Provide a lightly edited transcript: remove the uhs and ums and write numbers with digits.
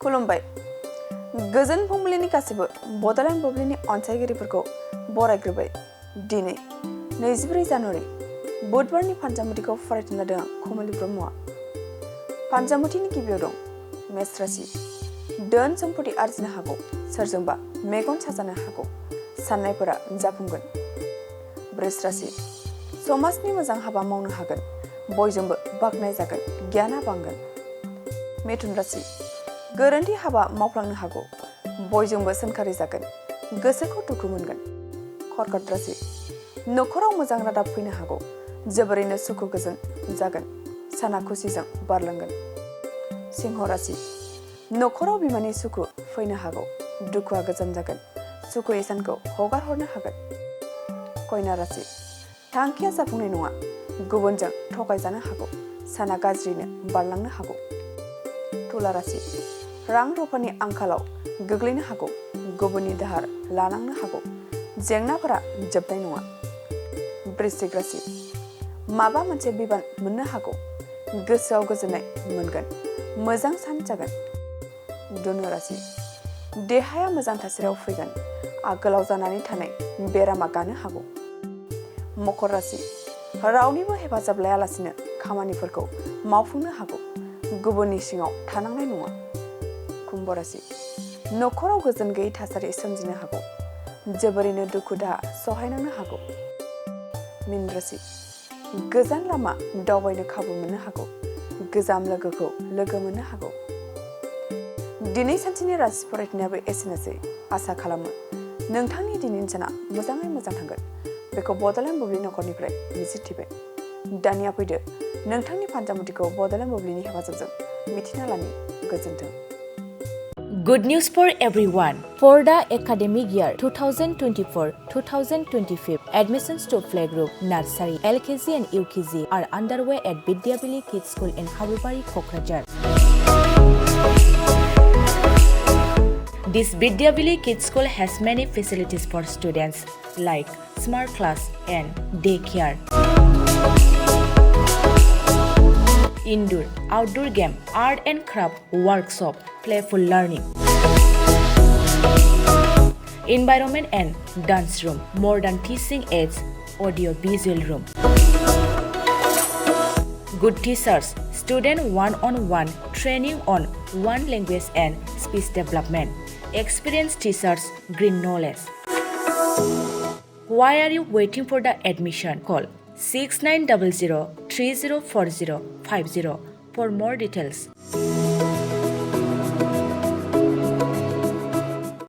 खुलुमबाय गोजोन फुंबिलिनि गासिबो बड'लेण्ड बुब्लिनि अनसायगिरिफोरखौ बरायग्रोबाय दिनै 24 जानुवारि बुधबारनि फानजामुथिखौ फरायथिना लादों आं कमलि ब्रह्मआ फानजामुथिनि गिबियाव दं मेष राशि धोन सम्पति आरजिनो हागौ सोरजोंबा मेगन साजानो हागौ साननायफोरा जाफुंगोन वृष राशि समाजनि मोजां हाबा मावनो हागोन बयजोंबो बाख्नाय जागोन गियाना बांगोन मिथुन राशि गोरोन्थि हाबा मावफ्लांनो हागौ बयजोंबो सोंखारि जागोन गोसोखौ दुखु मोनगोन कर्कट राशि नखराव मोजां रादाब फैनो हागौ जोबोरैनो सुखु गोजोन जागोन साना खुसिजों बारलांगोन सिंह राशि नखराव बिमानि सुखु फैनो हागौ दुखुआ गोजान जागोन सुखु इसानखौ हगार हरनो हागोन कन्या राशि थांखिया जाफुंनाय नङा गुबुनजों थगायजानो हागौ साना गाज्रिनो बारलांनो हागौ तुला राशि रां रुफानि आंखालाव गोग्लैनो हागौ गुबुननि दाहार लानांनो हागौ जेंनाफोरा जोबनाय नङा वृश्चिक राशि माबा मोनसे बिबान मोननो हागौ गोसोआव गोजोननाय मोनगोन मोजां सान जागोन धनु राशि देहाया मोजां थासारियाव फैगोन आगोलाव जानानै थानाय बेरामा गानो हागौ मकर राशि रावनिबो हेफाजाब लायालासिनो खामानिफोरखौ मावफुंनो हागौ गुबुननि सिङाव थानांनाय नङा कुम्भ राशि नखराव गोजोन गैयै थासारि सोमजिनो हागौ जोबोरैनो दुखु दाहा सहायनांनो हागौ मीन राशि गोजान लामा दावबायनो खाबु मोननो हागौ गोजाम लोगोखौ लोगो मोननो हागौ दिनै सानसेनि राशि फरायथिनायाबो एसेनोसै आसा खालामो नोंथांनि दिनैनि साना मोजाङै मोजां थांगोन बेखौ बड'लेण्ड बुब्लि नखरनिफ्राय मिजिंथिबाय दानिया फैदो नोंथांनि फानजामुथिखौ बड'लेण्ड बुब्लिनि हेफाजाबजों मिथिना लानि गोजोन्थों Good news for everyone. For the academic year 2024-2025, admissions to playgroup, nursery, LKG and UKG are underway at Vidyavili Kids School in Habubari, Kokrajhar. This Vidyavili Kids School has many facilities for students like smart class and daycare. Indoor, outdoor game, art and craft workshop, playful learning, environment and dance room, modern teaching aids, audio visual room. Good teachers, student one-on-one training on one language and speech development. Experienced teachers, green knowledge. Why are you waiting for the admission? Call 6900 304050 for more details.